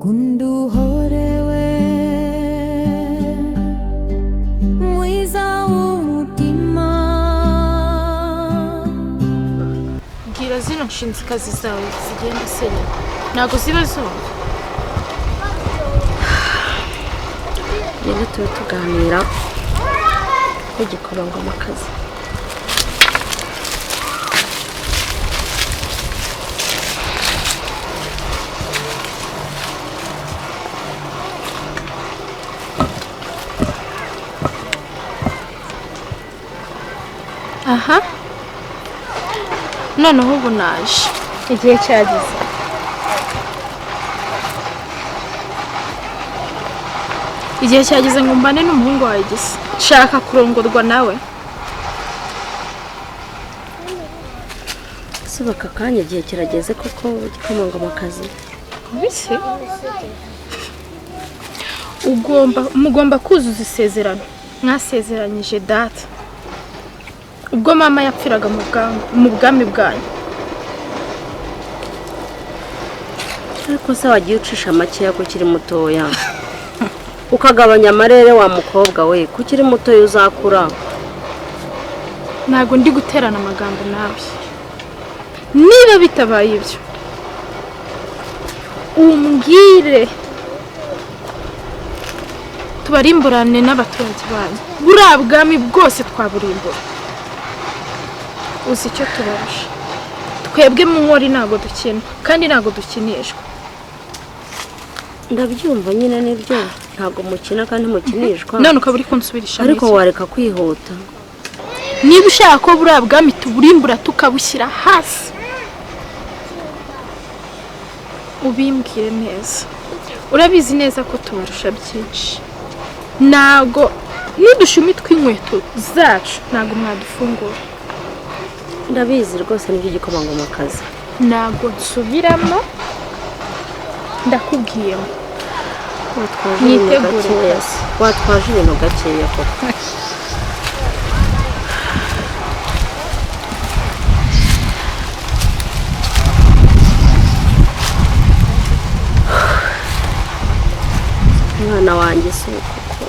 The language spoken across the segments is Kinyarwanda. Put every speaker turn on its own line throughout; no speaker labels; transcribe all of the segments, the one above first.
kunduhorewe mwiza w'umutima.
Bwira zino nshinzikazi zawe zigenda senya ntago ziba zumva.
Rero tube tuganira kugikorangoma akazi.
Aha noneho ubu naje igihe cyageze. Igihe cyageze ngo mbane n'umuhungu wawe Gisa. Shaka kurongorwa nawe.
Subaka kanya igihe kirageze koko gikomangoma akazi.
Bise mugomba kuzuza isezerano mwasezeranyije data ubwo mama yapfiraga mu bwami bwanyu.
Ariko se wagiye ucisha make yako kiri mutoya ukagabanya amarere wa mukobwa we kukiri mutoya uzakura.
Ntago ndi guterana amagambo nawe. Niba bitabaye ibyo umbwire tubarimburane n'abaturage banyu. Buriya bwami bwose twaburimbura. Uzi icyo tubarusha. Twebwe mu nkori ntago dukina kandi ntago dukinishwa.
Ndabyumva nyine nibyo ntago mukina kandi mukinishwa.
None ukaba uri kunsubirisha.
Ariko wareka kwihuta.
Niba ushaka ko buriya bwami tuburimbura tukabushyira hasi ubimbwire neza. Urabizi neza ko tubarusha byinshi. Ntago n'udushumi tw'inkweto zacu ntago mwadufungura.
Ndabizi rwose nibyo gikomangoma akazi.
Ntago nsubiramo ndakubwiye ngo
watwaje ibintu gakeya koko. Umwana wanjye se koko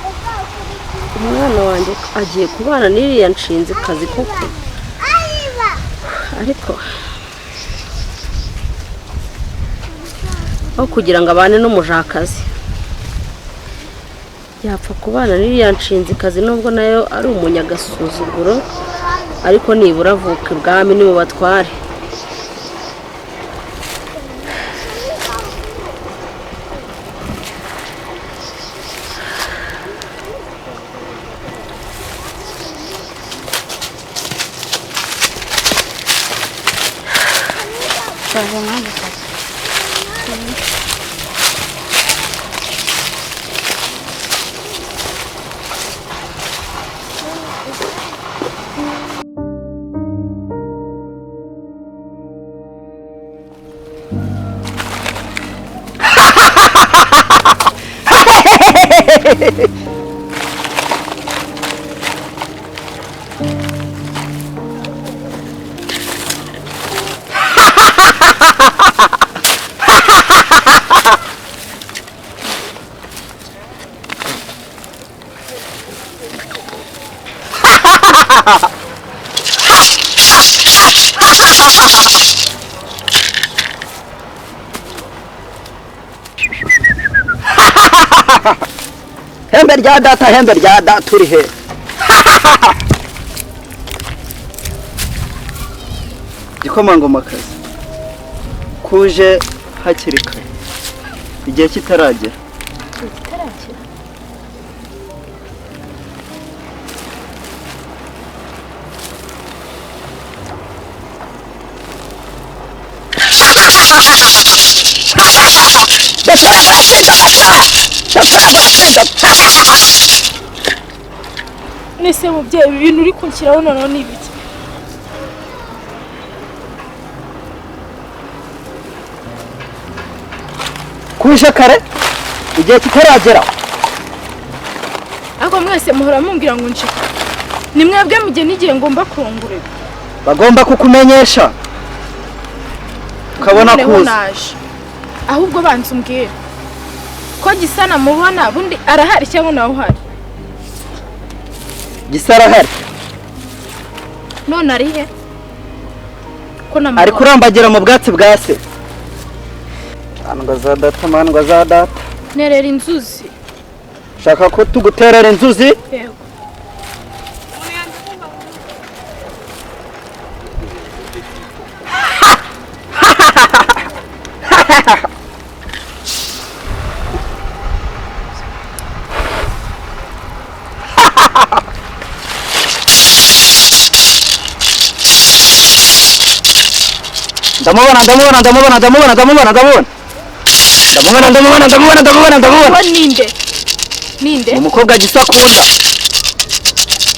umwana wanjye agiye kubana n'iriya nshinzikazi koko. Ariko aho kugira ngo abane n'umujakazi yapfa kubana n'iriya nshinzikazi nubwo nayo ari umunyagasuzuguro ariko nibura avuka ibwami ni mu batware.
Hembe rya data uri he? Gikomangoma akazi kuje hakiri kare igihe kitaragera.
Nese mubyeyi ibintu uri kunshyiraho noneho ni ibiki?
Kuje kare igihe kitaragera.
Ako mwese muhora mumbwira ngo nshike. Ni mwebwe mugeni igihe ngomba kurongorera.
Bagomba kukumenyesha. Ukabona kuza.
Ahubwo banza umbwire. ko Gisa namubona bundi arahari cyangwa nawe uhari?
Gisa arahari.
None ari he? Ko
Ari
namubona.
kurambagira mu bwatsi bwa se. Mandwa za data, mandwa za data.
Nerera inzuzi.
Shaka ko tuguterera inzuzi?
Yego.
Ndamubona.
Ninde?
Umukobwa Gisa akunda.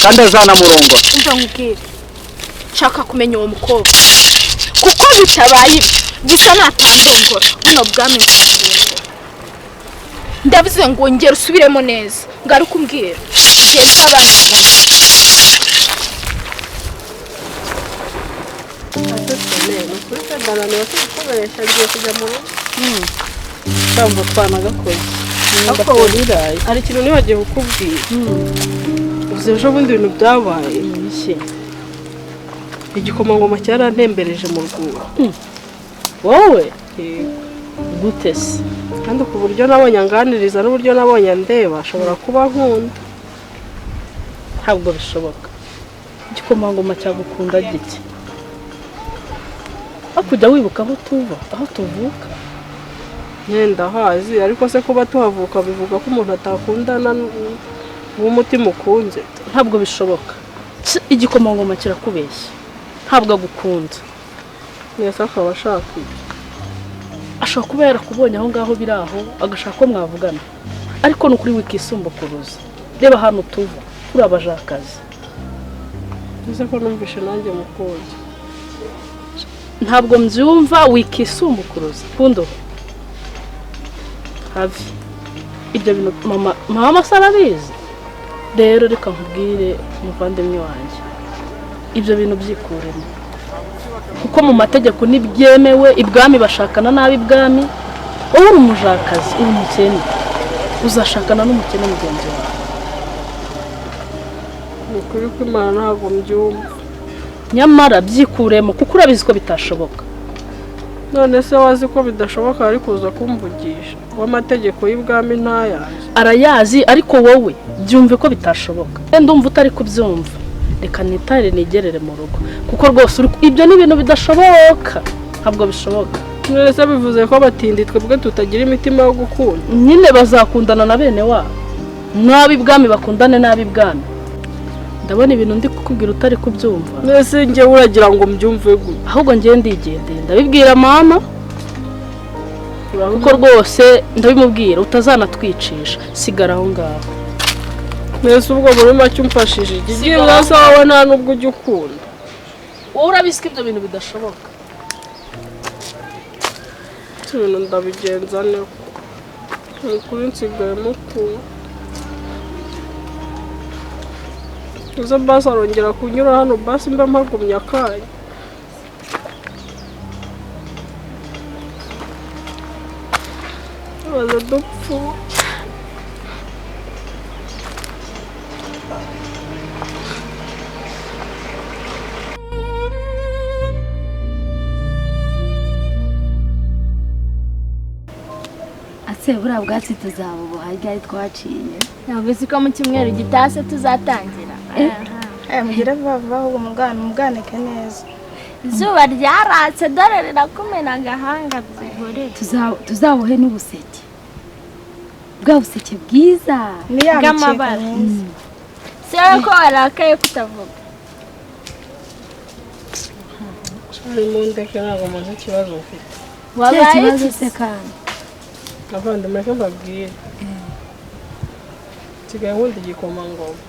Kandi azanamurongora.
Umva nkubwire. Shaka kumenya uwo mukobwa. Kuko bitabaye Gisa natandongora. Buno bwami nzabwira. Ndavuze ngo ngera usubiremo neza. Ngaruka umbwira. Gesa abana bana.
Ndumva twanagakoze. Ako uriraye. Hari ikintu nibagiye kukubwira. Uzi ejo bundi ibintu byabaye. Iki? Igikomangoma cyarantembereje mu rwuri. Wowe? Gute se? Kandi ku buryo nabonye anganiriza n'uburyo nabonye ndeba ashobora kuba nkunda. Ntabwo bishoboka. Igikomangoma cyagukunda gike. Akujya wibuka aho tuvuka. Nyenda hazi ariko se kuba tuhavuka bivuga ko umuntu atakundana n'umutima ukunze. Ntabwo bishoboka. Igikomangoma kirakubeshya. Ntabwo agukunda. Nese akaba ashaka iki? Ashobora kuba yarakubonye aho ngaho biraho agashaka ko mwavugana. Ariko nukuri wikisumbukuruza. Reba hano tuva turi abajakazi. Nese ko numvishe nanjye mukunze. Ntabwo mbyumva wikisumbukuruza. Kundo havi ibyo bintu mama sarabizi. Rero reka nkubwire muvandimwe wanjye ibyo bintu byikuremo kuko mu mategeko nibyemewe ibwami bashakana nabi ibwami wowe uri umujakazi uri umukene uzashakana n'umukene mugenzi wawe. Ukuri ko Imana ntabwo mbyumva nyamara byikuremo kuko urabizi ko bitashoboka. None se wazi ko bidashoboka ari kuza kumvugisha w'amategeko y'ibwami ntayazi? Arayazi ariko wowe byumve ko bitashoboka. Ndumva utari kubyumva reka nitare nigerere mu rugo kuko rwose ibyo ni ibintu bidashoboka. Ntabwo bishoboka. Mwese bivuze ko batindi twebwe tutagira imitima yo gukunda. Nyine bazakundana na bene wabo n'ab'ibwami bakundane n'ab'ibwami. Ndabona ibintu ndi kukubwira utari kubyumva. Mwese njye uragira ngo mbyumve gute? Ahubwo njye ndigendeye ndabibwira mama kuko rwose ndabimubwira utazanatwicisha. Sigara aho ngaho. Mwese ubwo muri make umfashije igihe mwese wawe nta nubwo ujya ukunda. Wowe urabizi ko ibyo bintu bidashoboka. Ibintu ndabigenza neza. Ukuri nsigaye mukuru. Uza basi arongera kunyura hano basi mba mpagumye akanya. Abaza dupfu.
Ase buriya bwatsi tuzabuboha ryari twaciye.
Yavuze ko mu cyumweru gitase tuzatangira. Mugire vava ahubwo mubwanike neza. Izuba ryaratse dore rirakumena agahanga byihorere.
Tuzabohe n'ubuseke. Bwa buseke bwiza
bw'amabara. Sera ko warakaye kutavuga.
Ari mu ndeke ntabwo umuntu ikibazo ufite.
Wabaye iki se kandi?
Avande mureke mbabwire. Sigaye wundi igikomangoma.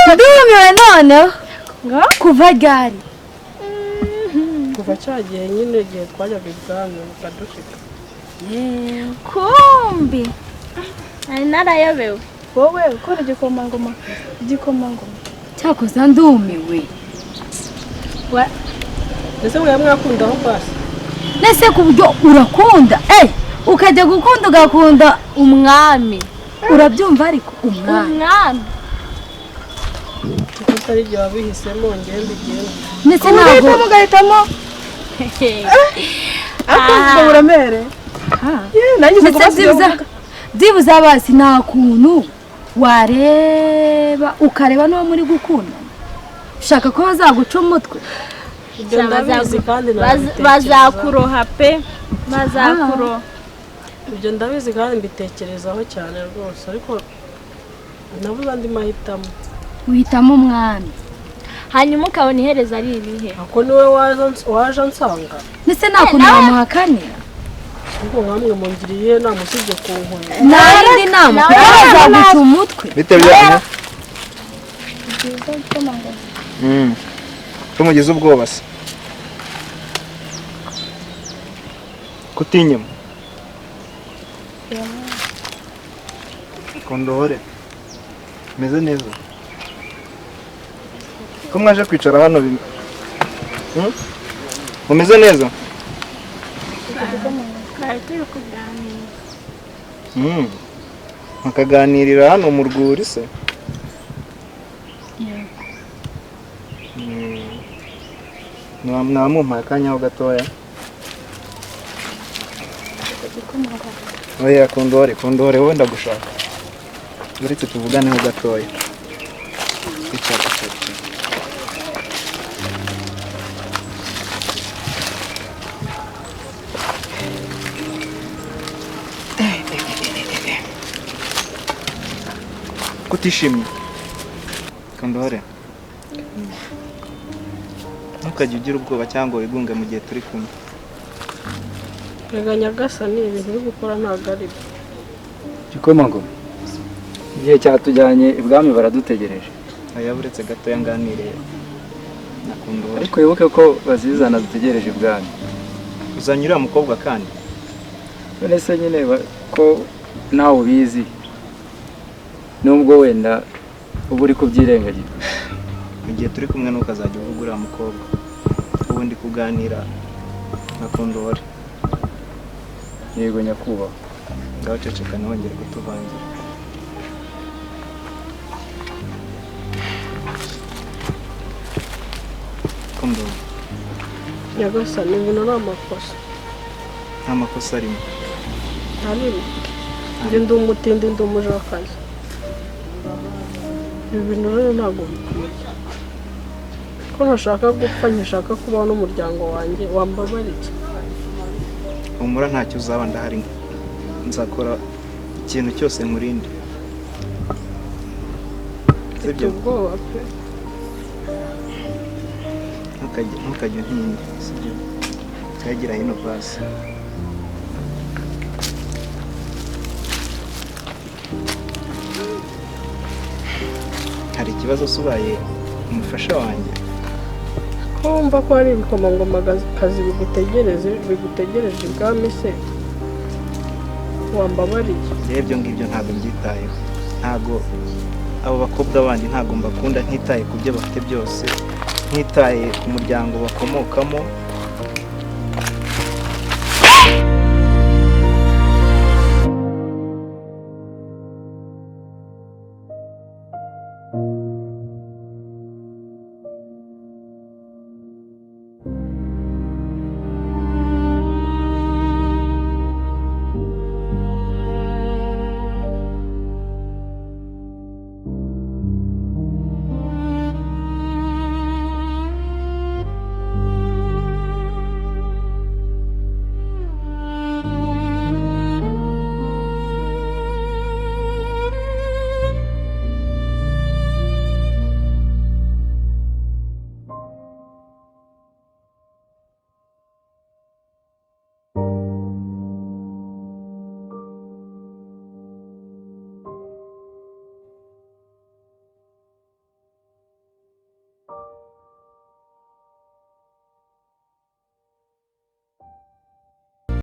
Ndumiwe noneho kuva ryari?
Kuva cyagihe nyine igihe twajyaga ibwami ukadushika.
Kumbi. Ari narayobewe. Wowe ukora igikomangoma.
Cyakoze ndumiwe.
Ese we mwakunda aho basi?
nese ku buryo urakunda ukajya gukunda ugakunda
umwami
urabyumva ariko umwami
utari igihe wabihisemo ngende igenda
ndetse ntabwo
mugahitamo akumva buremere nangize kubasiga
byibuze abasi nta kuntu wareba ukareba n'uwo muri gukunda ushaka ko bazaguca umutwe
ibyo ndabizi kandi
bazakuroha pe bazakuroha
ibyo ndabizi kandi mbitekerezaho cyane rwose ariko nabuze andi mahitamo
uhitamo umwami
hanyuma ukabona iherezo ari ibihe
ako niwe waje ansanga
ndetse nta kuntu wamuhakanira
ubwo nkamwe mungiriye namusibye ku nkoni
nta yindi nama bazaguca umutwe
bitewe tumugize ubwoba se kutinyuma kondohore meze neza ko mwaje kwicara hano mumeze neza mukaganirira hano mu rwuri se mwamumpaye akanyaho gatoya oya kondore wowe ndagushaka uretse tuvuganeho gatoya icyapa kutishimye kondore ntukajya ugira ubwoba cyangwa wigunge mu gihe turi kumwe
rega nyagasani ibintu uri gukora ntabwo ari byo
gikoma ngo igihe cyatujyanye ibwami baradutegereje
aya buretse gatoya nganire na kondore
ariko wibuke ko bazizana dutegereje ibwami
uzanyura mukobwa kandi
none se nyine ko nawe ubizi nubwo wenda uba uri kubyirengagiza
mu gihe turi kumwe ntukazajya uvuga uriya mukobwa ubundi kuganira na kondore
yego nyakubahwa
ngaho ceceka ntihongere kutuvangira kondore
nyagasani ibintu ni amakosa
nta makosa arimo
nta rimwe njye ndi umutindi ndi umujakazi ibi bintu rero ntabwo bikwiye ko ntashaka gupfa nkishaka kubaho n'umuryango wanjye wambabariye
humura ntacyo uzaba ndahari nzakora ikintu cyose nkurinde
sibyo ubwoba pe
ntukajya untinda sibyo cyagira hino pasi hari ikibazo ubaye umufasha wanjye
ko wumva ko hari ibikomangomakazi bigutegereje ibwami se wambabariye
rero ibyo ngibyo ntabwo mbyitayeho ntabwo abo bakobwa bandi ntabwo mbakunda ntitaye ku byo bafite byose ntitaye ku muryango bakomokamo